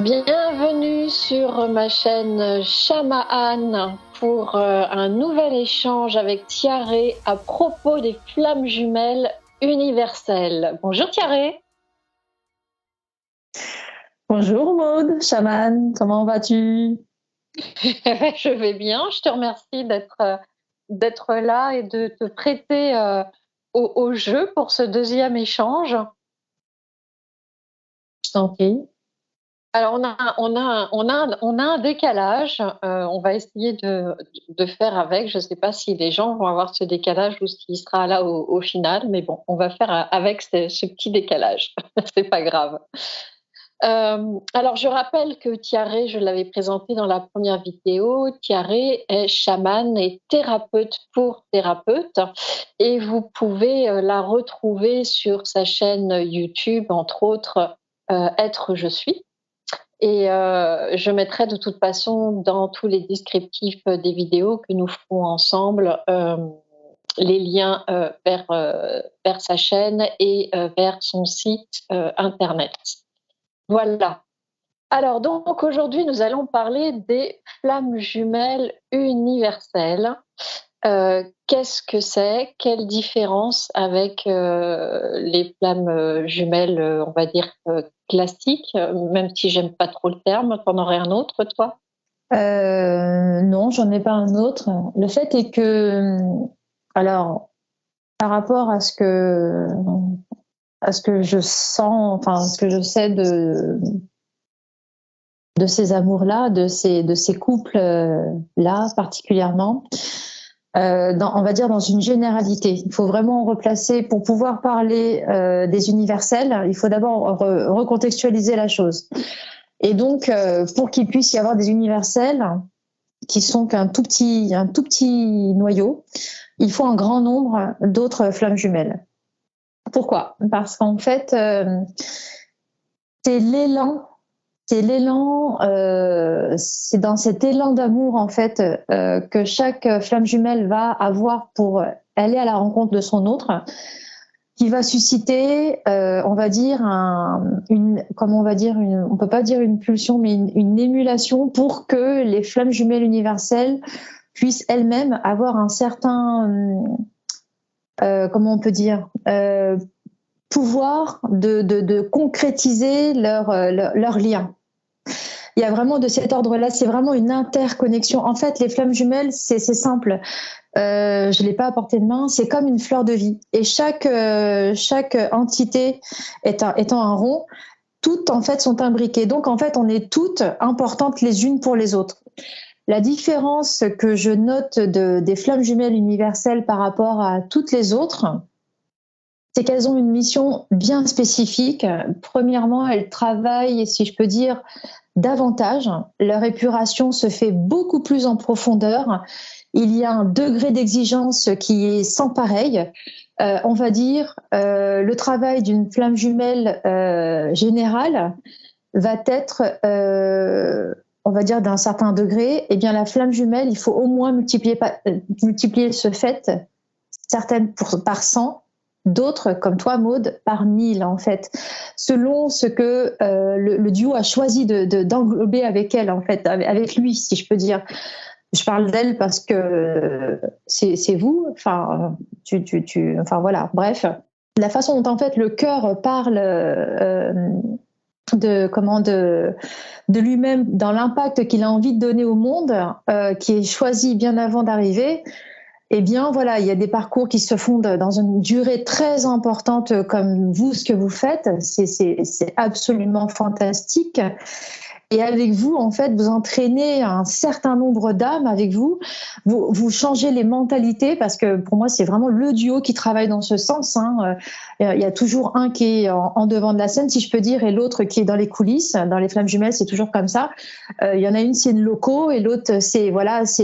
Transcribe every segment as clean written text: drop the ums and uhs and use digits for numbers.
Bienvenue sur ma chaîne Shamaan pour un nouvel échange avec Tiaré à propos des flammes jumelles universelles. Bonjour Tiaré. Bonjour Maud, Shamaan, comment vas-tu? Je vais bien, je te remercie d'être là et de te prêter au jeu pour ce deuxième échange. Je t'en prie. Alors on a un décalage. On va essayer de faire avec. Je ne sais pas si les gens vont avoir ce décalage ou s'il sera là au final, mais bon, on va faire avec ce petit décalage. C'est pas grave. Alors je rappelle que Tiaré, je l'avais présenté dans la première vidéo. Tiaré est chamane et thérapeute pour thérapeute, et vous pouvez la retrouver sur sa chaîne YouTube, entre autres, Être je suis. Et je mettrai de toute façon dans tous les descriptifs des vidéos que nous ferons ensemble les liens vers sa chaîne et vers son site internet. Voilà. Alors donc aujourd'hui nous allons parler des flammes jumelles universelles. Qu'est-ce que c'est? Quelle différence avec les flammes jumelles, on va dire classiques, même si j'aime pas trop le terme. T'en aurais un autre, toi? Non, j'en ai pas un autre. Le fait est que, alors, par rapport à ce que je sens, enfin, ce que je sais de ces amours-là, de ces couples-là particulièrement, on va dire dans une généralité. Il faut vraiment replacer, pour pouvoir parler des universels, il faut d'abord recontextualiser la chose. Et donc, pour qu'il puisse y avoir des universels qui sont un tout petit noyau, il faut un grand nombre d'autres flammes jumelles. Pourquoi? Parce qu'en fait, c'est l'élan, c'est dans cet élan d'amour en fait que chaque flamme jumelle va avoir pour aller à la rencontre de son autre, qui va susciter, on va dire on peut pas dire une pulsion, mais une émulation pour que les flammes jumelles universelles puissent elles-mêmes avoir un certain, comment on peut dire, pouvoir de concrétiser leur lien. Il y a vraiment de cet ordre-là, c'est vraiment une interconnexion. En fait, les flammes jumelles, c'est simple. Je l'ai pas à portée de main. C'est comme une fleur de vie. Et chaque entité étant un rond, toutes en fait sont imbriquées. Donc en fait, on est toutes importantes les unes pour les autres. La différence que je note des flammes jumelles universelles par rapport à toutes les autres, c'est qu'elles ont une mission bien spécifique. Premièrement, elles travaillent, si je peux dire, davantage. Leur épuration se fait beaucoup plus en profondeur. Il y a un degré d'exigence qui est sans pareil. On va dire, le travail d'une flamme jumelle générale va être, on va dire, d'un certain degré. Eh bien, la flamme jumelle, il faut au moins multiplier ce fait, certaines par 100, d'autres, comme toi, Maud, par 1000, en fait, selon ce que le duo a choisi d'englober avec elle, en fait, avec lui, si je peux dire. Je parle d'elle parce que c'est vous, enfin, enfin voilà, bref. La façon dont, en fait, le cœur parle de lui-même, dans l'impact qu'il a envie de donner au monde, qui est choisi bien avant d'arriver. Eh bien, voilà, il y a des parcours qui se font dans une durée très importante, comme vous, ce que vous faites. C'est absolument fantastique. Et avec vous, en fait, vous entraînez un certain nombre d'âmes avec vous. Vous changez les mentalités, parce que pour moi, c'est vraiment le duo qui travaille dans ce sens. Hein. Il y a toujours un qui est en devant de la scène, si je peux dire, et l'autre qui est dans les coulisses. Dans les flammes jumelles, c'est toujours comme ça. Il y en a une, c'est une loco, et l'autre, c'est voilà, ça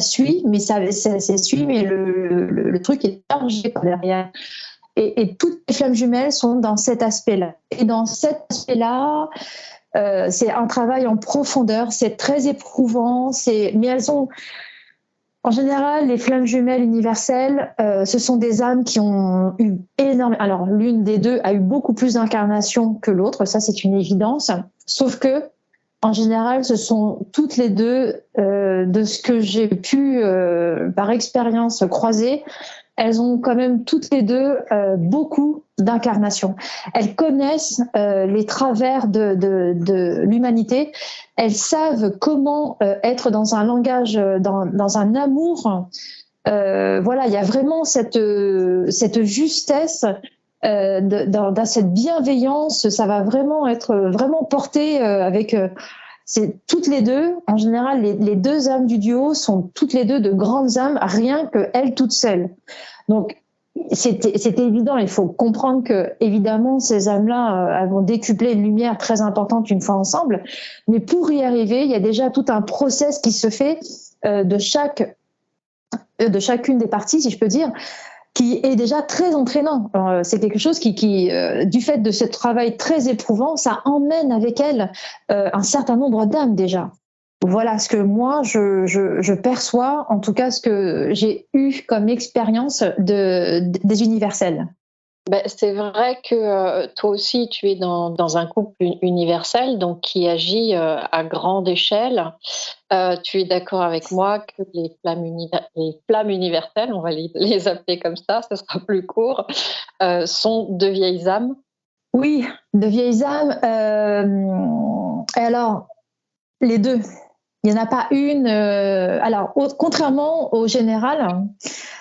suit, mais ça suit, mais le truc est chargé par derrière. Et toutes les flammes jumelles sont dans cet aspect-là. Et dans cet aspect-là, c'est un travail en profondeur, c'est très éprouvant, mais elles ont, en général, les flammes jumelles universelles, ce sont des âmes qui ont eu énormément. Alors, l'une des deux a eu beaucoup plus d'incarnations que l'autre, ça c'est une évidence. Sauf que, en général, ce sont toutes les deux, de ce que j'ai pu, par expérience, croiser, elles ont quand même toutes les deux beaucoup d'incarnations. Elles connaissent les travers de l'humanité. Elles savent comment être dans un langage, dans un amour. Voilà, il y a vraiment cette justesse, dans cette bienveillance. Ça va vraiment être vraiment porté avec. C'est toutes les deux, en général, les deux âmes du duo sont toutes les deux de grandes âmes, rien que elles toutes seules. Donc, c'était évident. Il faut comprendre que, évidemment, ces âmes-là, elles vont décupler une lumière très importante une fois ensemble. Mais pour y arriver, il y a déjà tout un process qui se fait de chacune des parties, si je peux dire, qui est déjà très entraînant. C'est quelque chose qui du fait de ce travail très éprouvant, ça emmène avec elle un certain nombre d'âmes déjà. Voilà ce que moi je perçois, en tout cas ce que j'ai eu comme expérience des universels. Ben, c'est vrai que toi aussi, tu es dans un couple universel, donc qui agit à grande échelle. Tu es d'accord avec moi que les flammes universelles, on va les appeler comme ça sera plus court, sont de vieilles âmes. Oui, de vieilles âmes. Et alors, les deux. Il n'y en a pas une. Alors, contrairement aux générales,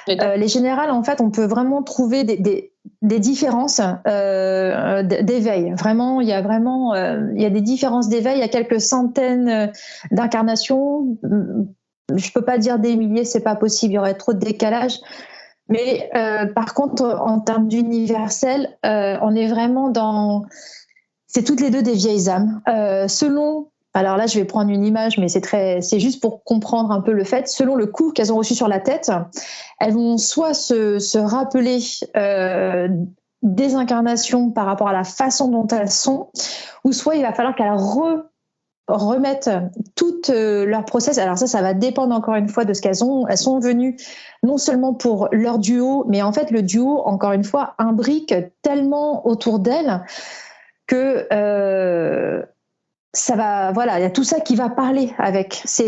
les générales, en fait, on peut vraiment trouver des différences d'éveil. Vraiment, il y a des différences d'éveil. Il y a quelques centaines d'incarnations. Je peux pas dire des milliers, c'est pas possible. Il y aurait trop de décalage. Mais par contre, en termes d'universel, on est vraiment dans. C'est toutes les deux des vieilles âmes. Selon. Alors là, je vais prendre une image, mais c'est juste pour comprendre un peu le fait. Selon le coup qu'elles ont reçu sur la tête, elles vont soit se rappeler des incarnations par rapport à la façon dont elles sont, ou soit il va falloir qu'elles remettent tout leur process. Alors ça va dépendre encore une fois de ce qu'elles ont. Elles sont venues non seulement pour leur duo, mais en fait le duo, encore une fois, imbrique tellement autour d'elles que ça va, voilà, il y a tout ça qui va parler avec. C'est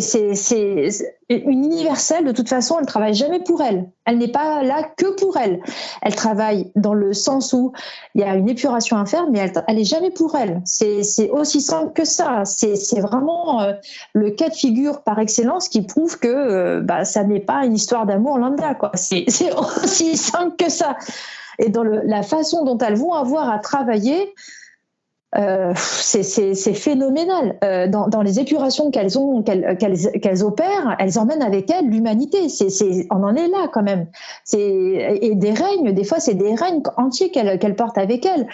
une universelle, de toute façon, elle travaille jamais pour elle. Elle n'est pas là que pour elle. Elle travaille dans le sens où il y a une épuration à faire, mais elle est jamais pour elle. C'est aussi simple que ça. C'est vraiment le cas de figure par excellence qui prouve que ça n'est pas une histoire d'amour lambda, quoi. C'est aussi simple que ça. Et dans la façon dont elles vont avoir à travailler, c'est phénoménal. Dans les épurations qu'elles opèrent, elles emmènent avec elles l'humanité. On en est là quand même. Et des règnes, des fois, c'est des règnes entiers qu'elles portent avec elles.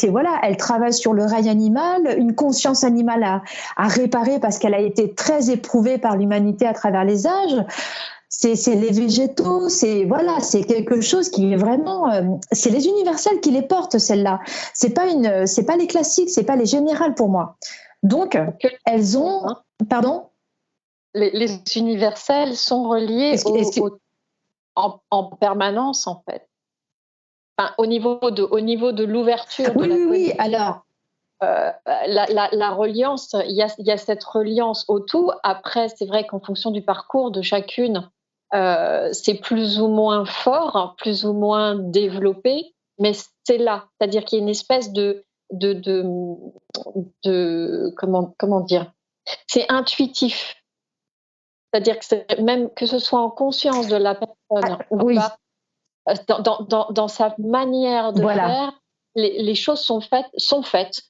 Voilà, elles travaillent sur le règne animal, une conscience animale à réparer parce qu'elle a été très éprouvée par l'humanité à travers les âges. C'est les végétaux, c'est quelque chose qui est vraiment, c'est les universels qui les portent, celles-là. C'est pas les classiques, c'est pas les générales pour moi. Donc elles ont, pardon. Les universels sont reliés en permanence en fait. Enfin, au niveau de l'ouverture. Oui. Alors. La reliance, il y a cette reliance au tout. Après, c'est vrai qu'en fonction du parcours de chacune, c'est plus ou moins fort, plus ou moins développé, mais c'est là. C'est-à-dire qu'il y a une espèce de comment dire, c'est intuitif. C'est-à-dire que même que ce soit en conscience de la personne ou pas, dans sa manière de faire, les choses sont faites.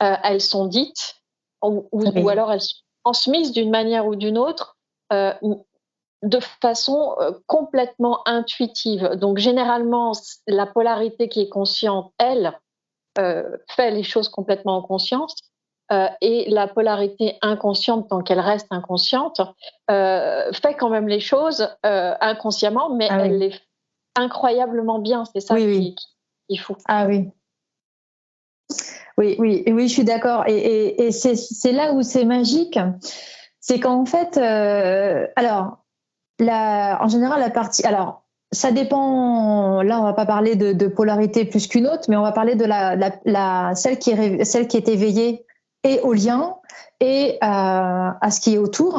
Elles sont dites ou alors elles sont transmises d'une manière ou d'une autre de façon complètement intuitive. Donc généralement, la polarité qui est consciente, elle, fait les choses complètement en conscience et la polarité inconsciente, tant qu'elle reste inconsciente, fait quand même les choses inconsciemment, mais elle les fait incroyablement bien. C'est ça qui est fou. Ah oui. Oui, je suis d'accord. Et c'est là où c'est magique. C'est qu'en fait, en général, ça dépend. Là, on va pas parler de polarité plus qu'une autre, mais on va parler de celle qui est éveillée et au lien et à ce qui est autour,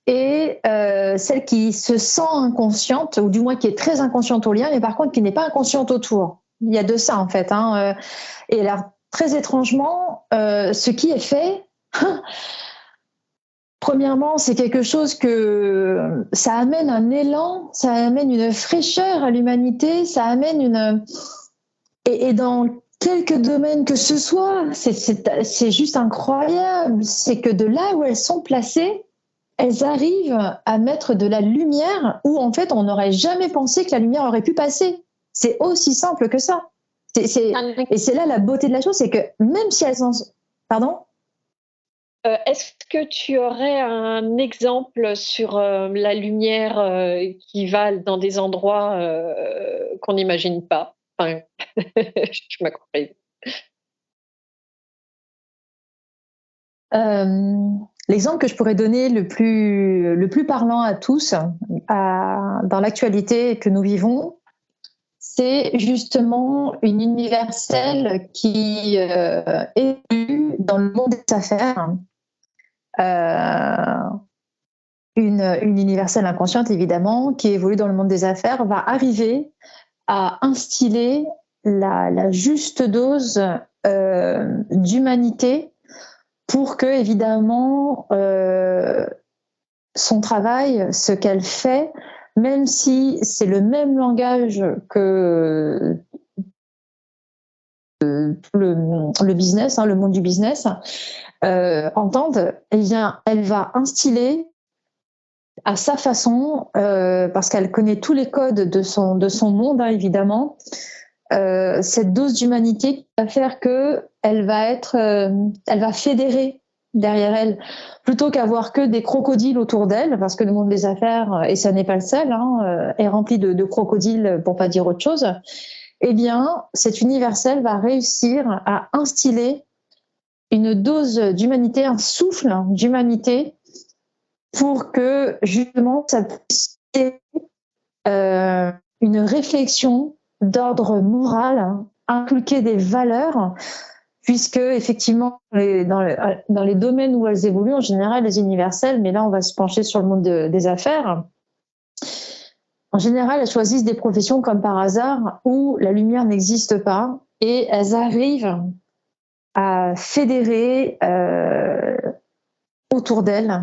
et celle qui se sent inconsciente, ou du moins qui est très inconsciente au lien, mais par contre qui n'est pas inconsciente autour. Il y a de ça en fait. Et là, très étrangement, ce qui est fait. Premièrement, c'est quelque chose que ça amène un élan, ça amène une fraîcheur à l'humanité, ça amène et dans quelques domaines que ce soit, c'est juste incroyable. C'est que de là où elles sont placées, elles arrivent à mettre de la lumière où en fait on n'aurait jamais pensé que la lumière aurait pu passer. C'est aussi simple que ça. Et c'est là la beauté de la chose, c'est que même si elles sont... Pardon ? Est-ce que tu aurais un exemple sur la lumière qui va dans des endroits qu'on n'imagine pas? Enfin, je m'accorde. L'exemple que je pourrais donner le plus parlant à tous dans l'actualité que nous vivons, c'est justement une universelle qui évolue dans le monde des affaires. Une universelle inconsciente, évidemment, qui évolue dans le monde des affaires, va arriver à instiller la juste dose d'humanité pour que, évidemment, son travail, ce qu'elle fait, même si c'est le même langage que le business, le monde du business, entende, eh bien, elle va instiller à sa façon, parce qu'elle connaît tous les codes de son monde, évidemment, cette dose d'humanité qui va faire que elle va fédérer derrière elle, plutôt qu'avoir que des crocodiles autour d'elle, parce que le monde des affaires, et ça n'est pas le seul, est rempli de crocodiles, pour pas dire autre chose. Eh bien, cette universelle va réussir à instiller une dose d'humanité, un souffle d'humanité, pour que justement ça puisse être une réflexion d'ordre moral, inculquer des valeurs, puisque effectivement dans les domaines où elles évoluent, en général les universelles, mais là on va se pencher sur le monde des affaires, en général elles choisissent des professions comme par hasard où la lumière n'existe pas, et elles arrivent à fédérer autour d'elles,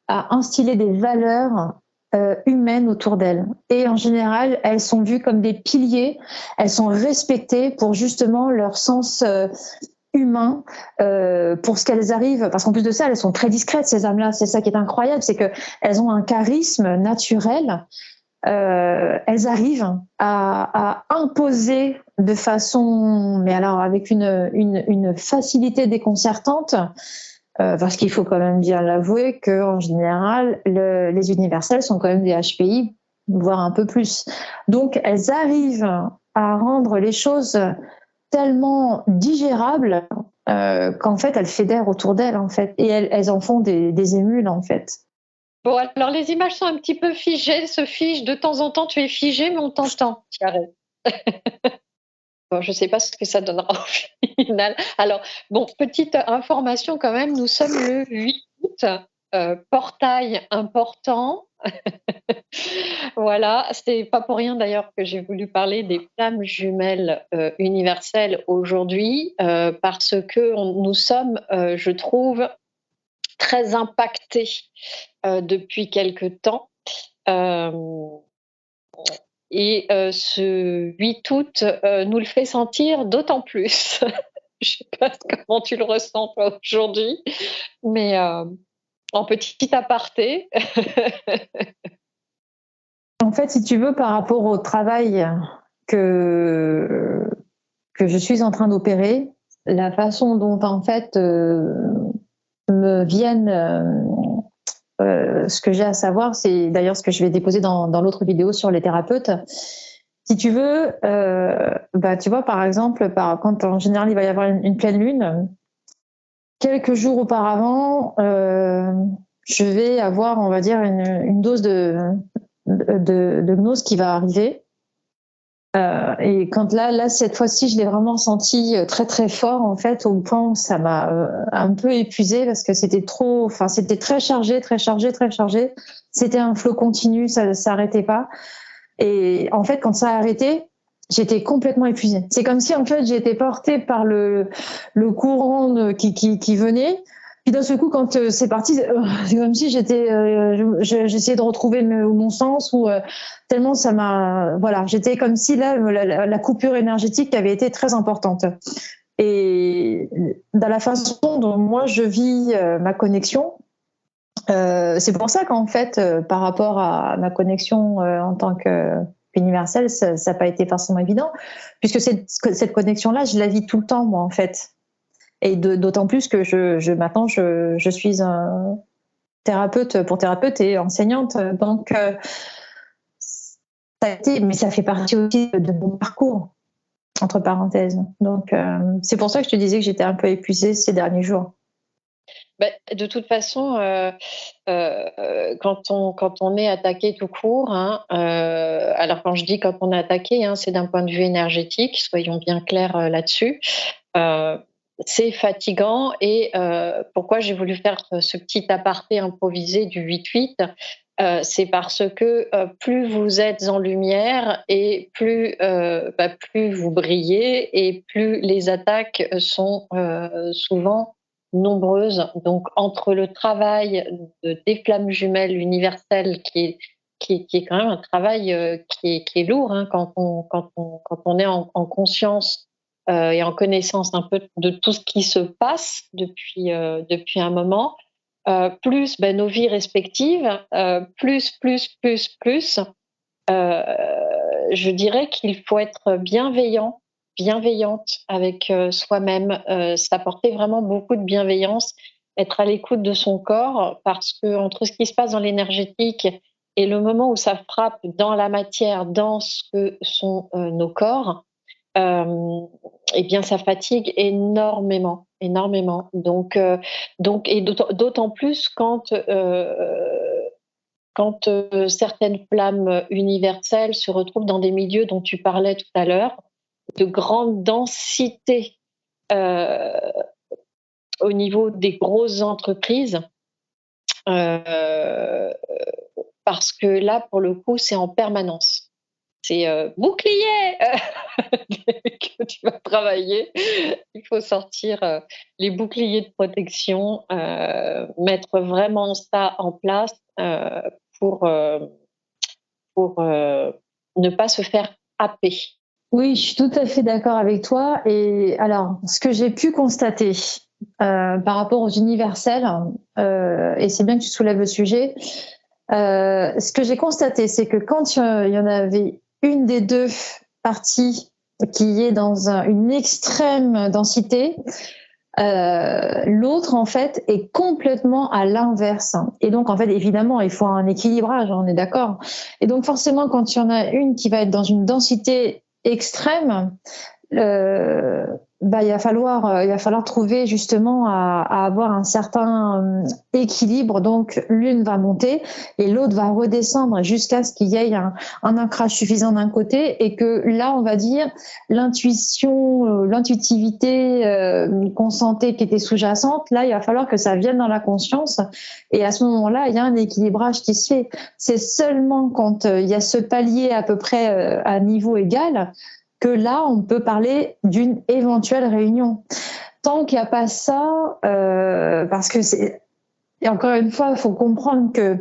à instiller des valeurs humaines autour d'elles. Et en général, elles sont vues comme des piliers, elles sont respectées pour justement leur sens humain, pour ce qu'elles arrivent, parce qu'en plus de ça, elles sont très discrètes, ces âmes-là. C'est ça qui est incroyable, c'est qu'elles ont un charisme naturel. Elles arrivent à imposer de façon, mais alors avec une facilité déconcertante, parce qu'il faut quand même bien l'avouer qu'en général, les universelles sont quand même des HPI, voire un peu plus. Donc, elles arrivent à rendre les choses tellement digérables qu'en fait, elles fédèrent autour d'elles, en fait. Et elles en font des émules, en fait. Bon, alors les images sont un petit peu figées, se figent. De temps en temps, tu es figé, mais on t'entend, Thierry. Bon, je ne sais pas ce que ça donnera au final. Alors, bon, petite information quand même, nous sommes le 8 août, portail important. Voilà, c'est pas pour rien d'ailleurs que j'ai voulu parler des flammes jumelles universelles aujourd'hui, parce que nous sommes, je trouve, très impactés depuis quelque temps. Et ce 8 août nous le fait sentir d'autant plus. Je ne sais pas comment tu le ressens toi aujourd'hui, mais en petit aparté. En fait, si tu veux, par rapport au travail que je suis en train d'opérer, la façon dont en fait me viennent ce que j'ai à savoir, c'est d'ailleurs ce que je vais déposer dans l'autre vidéo sur les thérapeutes. Si tu veux, tu vois, par exemple, quand en général il va y avoir une pleine lune, quelques jours auparavant, je vais avoir, on va dire, une dose de gnose qui va arriver. Et quand là, cette fois-ci, je l'ai vraiment senti très très fort en fait, au point où ça m'a un peu épuisée parce que c'était très chargé, très chargé, très chargé. C'était un flot continu, ça s'arrêtait pas. Et en fait, quand ça a arrêté, j'étais complètement épuisée. C'est comme si en fait j'étais portée par le courant qui venait. Puis d'un seul coup, quand c'est parti, c'est comme si j'essayais de retrouver mon sens ou tellement ça m'a, voilà, j'étais comme si là la coupure énergétique avait été très importante. Et dans la façon dont moi je vis ma connexion, c'est pour ça qu'en fait, par rapport à ma connexion en tant qu'universelle, ça n'a pas été forcément évident, puisque cette connexion-là, je la vis tout le temps, moi, en fait. Et d'autant plus que maintenant, je suis un thérapeute et enseignante. Donc, ça a été, mais ça fait partie aussi de mon parcours, entre parenthèses. Donc, c'est pour ça que je te disais que j'étais un peu épuisée ces derniers jours. De toute façon, quand on est attaqué tout court, hein, alors quand je dis quand on est attaqué, hein, c'est d'un point de vue énergétique, soyons bien clairs là-dessus. C'est fatigant et pourquoi j'ai voulu faire ce petit aparté improvisé du 8-8, c'est parce que plus vous êtes en lumière et plus vous brillez et plus les attaques sont souvent nombreuses. Donc entre le travail des flammes jumelles universelles qui est quand même un travail qui est lourd, hein, quand on est en conscience et en connaissance un peu de tout ce qui se passe depuis un moment, plus nos vies respectives, plus, je dirais qu'il faut être bienveillante avec soi-même, s'apporter vraiment beaucoup de bienveillance, être à l'écoute de son corps, parce que entre ce qui se passe dans l'énergétique et le moment où ça frappe dans la matière, dans ce que sont nos corps, eh bien, ça fatigue énormément, énormément. Donc et d'autant plus quand certaines flammes universelles se retrouvent dans des milieux dont tu parlais tout à l'heure, de grande densité au niveau des grosses entreprises, parce que là, pour le coup, c'est en permanence. C'est bouclier que tu vas travailler. Il faut sortir les boucliers de protection, mettre vraiment ça en place pour ne pas se faire happer. Oui, je suis tout à fait d'accord avec toi. Et alors, ce que j'ai pu constater par rapport aux universels, et c'est bien que tu soulèves le sujet, ce que j'ai constaté, c'est que quand il y en avait une des deux parties qui est dans une extrême densité, l'autre en fait est complètement à l'inverse. Et donc en fait évidemment il faut un équilibrage, on est d'accord. Et donc forcément quand il y en a une qui va être dans une densité extrême, il va falloir trouver justement à avoir un certain équilibre. Donc l'une va monter et l'autre va redescendre jusqu'à ce qu'il y ait un ancrage suffisant d'un côté et que là on va dire l'intuitivité qu'on sentait qui était sous-jacente, là il va falloir que ça vienne dans la conscience et à ce moment-là il y a un équilibrage qui se fait. C'est seulement quand il y a ce palier à peu près à niveau égal que là, on peut parler d'une éventuelle réunion. Tant qu'il n'y a pas ça, parce que et encore une fois, il faut comprendre que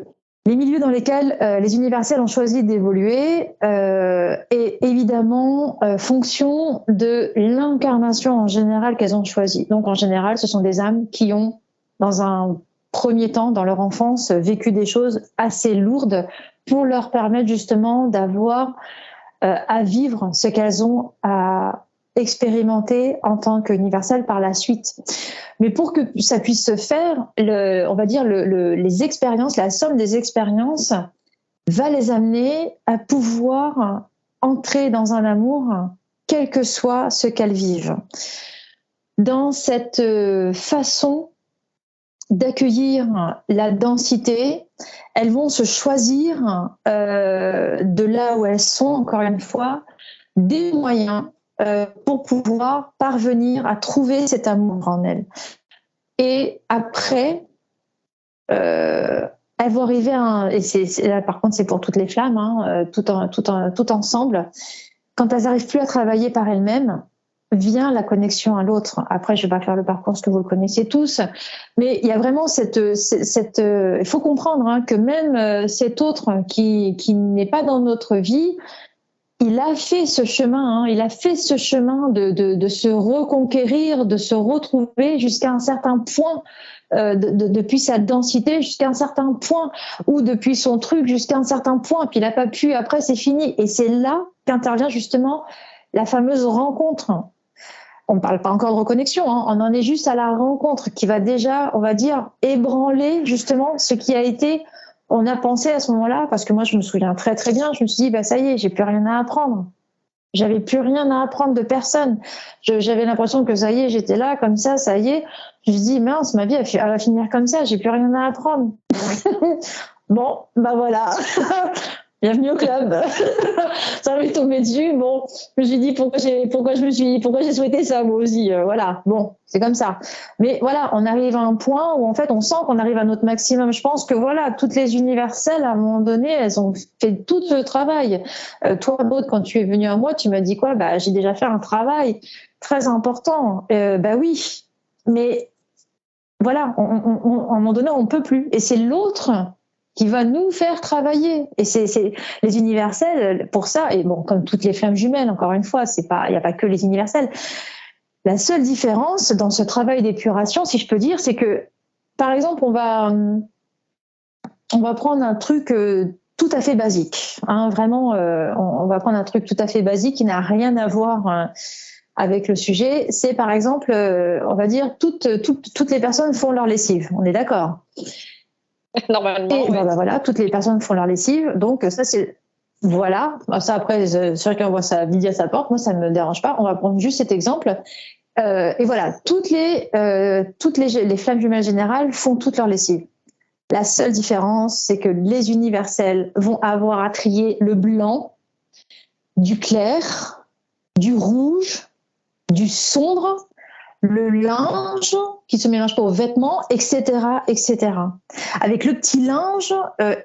les milieux dans lesquels les universels ont choisi d'évoluer est évidemment fonction de l'incarnation en général qu'elles ont choisie. Donc en général, ce sont des âmes qui ont, dans un premier temps, dans leur enfance, vécu des choses assez lourdes pour leur permettre justement d'avoir à vivre ce qu'elles ont à expérimenter en tant qu'universel par la suite. Mais pour que ça puisse se faire, on va dire les expériences, la somme des expériences va les amener à pouvoir entrer dans un amour, quel que soit ce qu'elles vivent. Dans cette façon d'accueillir la densité, elles vont se choisir de là où elles sont, encore une fois, des moyens pour pouvoir parvenir à trouver cet amour en elles. Et après, elles vont arriver à là, par contre, c'est pour toutes les flammes, hein, tout ensemble. Quand elles n'arrivent plus à travailler par elles-mêmes, vient la connexion à l'autre. Après, je ne vais pas faire le parcours que vous le connaissez tous, mais il y a vraiment il faut comprendre hein, que même cet autre qui n'est pas dans notre vie, il a fait ce chemin, hein, il a fait ce chemin de se reconquérir, de se retrouver jusqu'à un certain point, depuis sa densité jusqu'à un certain point, ou depuis son truc jusqu'à un certain point, puis il n'a pas pu, après c'est fini. Et c'est là qu'intervient justement la fameuse rencontre. On ne parle pas encore de reconnexion, hein, on en est juste à la rencontre qui va déjà, on va dire, ébranler justement ce qui a été... On a pensé à ce moment-là, parce que moi je me souviens très très bien, je me suis dit, bah ça y est, j'ai plus rien à apprendre. J'avais plus rien à apprendre de personne. J'avais l'impression que ça y est, j'étais là, comme ça y est. Je me suis dit, mince, ma vie elle va finir comme ça, j'ai plus rien à apprendre. Bon, bah voilà. Bienvenue au club. Ça m'est tombé dessus. Bon, je me suis dit pourquoi j'ai souhaité ça moi aussi. Voilà. Bon, c'est comme ça. Mais voilà, on arrive à un point où en fait on sent qu'on arrive à notre maximum. Je pense que voilà, toutes les universelles à un moment donné, elles ont fait tout ce travail. Toi, Maud, quand tu es venue à moi, tu m'as dit quoi ? Bah, j'ai déjà fait un travail très important. Bah oui, mais voilà, à un moment donné, on peut plus. Et c'est l'autre qui va nous faire travailler. Et c'est les universels pour ça. Et bon, comme toutes les flammes jumelles, encore une fois, il n'y a pas que les universels. La seule différence dans ce travail d'épuration, si je peux dire, c'est que, par exemple, on va prendre un truc tout à fait basique. Hein, vraiment, on va prendre un truc tout à fait basique qui n'a rien à voir avec le sujet. C'est par exemple, on va dire, toutes les personnes font leur lessive. On est d'accord ? Normalement. Et ben voilà, toutes les personnes font leur lessive, donc ça c'est voilà. Ça après, chacun voit sa midi à sa porte. Moi, ça ne me dérange pas. On va prendre juste cet exemple. Et voilà, toutes les flammes jumelles générales font toutes leur lessive. La seule différence, c'est que les universelles vont avoir à trier le blanc, du clair, du rouge, du sombre, le linge qui se mélange pas aux vêtements, etc., etc. Avec le petit linge,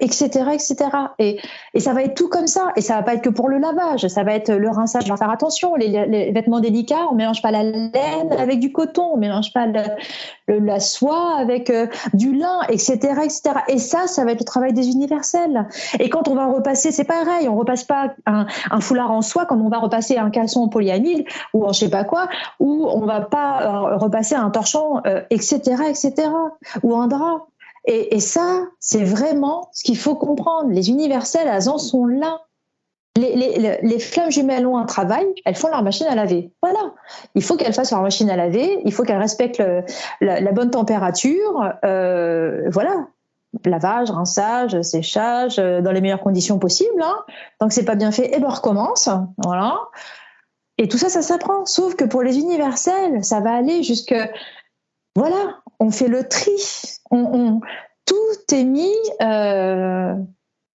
etc., etc. Et ça va être tout comme ça. Et ça va pas être que pour le lavage. Ça va être le rinçage. Il va faire attention. Les vêtements délicats, on mélange pas la laine avec du coton. On mélange pas la soie avec du lin, etc., etc. Et ça va être le travail des universels. Et quand on va repasser, c'est pareil. On repasse pas un foulard en soie comme on va repasser un caleçon en polyamide ou en je sais pas quoi, ou on va pas repasser un torchon, etc., etc., ou un drap. Et ça, c'est vraiment ce qu'il faut comprendre. Les universelles, elles en sont là. Les flammes jumelles ont un travail, elles font leur machine à laver. Voilà. Il faut qu'elles fassent leur machine à laver, il faut qu'elles respectent la bonne température. Voilà. Lavage, rinçage, séchage, dans les meilleures conditions possibles. Hein. Tant que c'est pas bien fait, et ben on recommence. Voilà. Et tout ça, ça s'apprend. Sauf que pour les universels, ça va aller jusque... Voilà, on fait le tri. Tout est mis...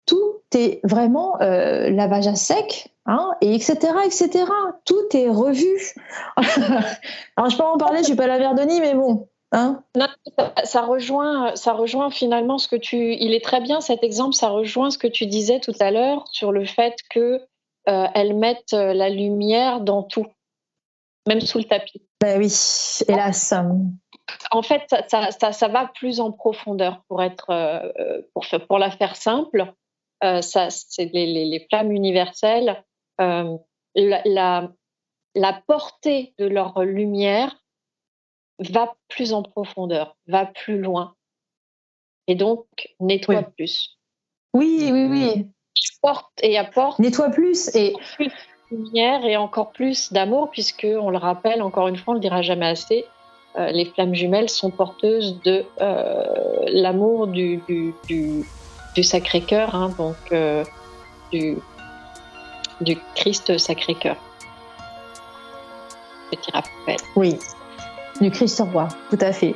tout est vraiment lavage à sec, hein, et etc., etc. Tout est revu. Alors, je peux en parler, je suis pas la Verdoni, mais bon... Hein, non, ça rejoint finalement ce que il est très bien cet exemple, ça rejoint ce que tu disais tout à l'heure sur le fait que elles mettent la lumière dans tout, même sous le tapis. Ben oui, hélas. En fait, ça va plus en profondeur pour la faire simple. C'est les flammes universelles. La portée de leur lumière va plus en profondeur, va plus loin, et donc nettoie plus. Oui. Porte et apporte. Nettoie plus et plus de lumière et encore plus d'amour, puisque on le rappelle encore une fois, on le dira jamais assez. Les flammes jumelles sont porteuses de l'amour du Sacré-Cœur, hein, donc du Christ Sacré-Cœur. Petit rappel. Oui, du Christ roi, tout à fait.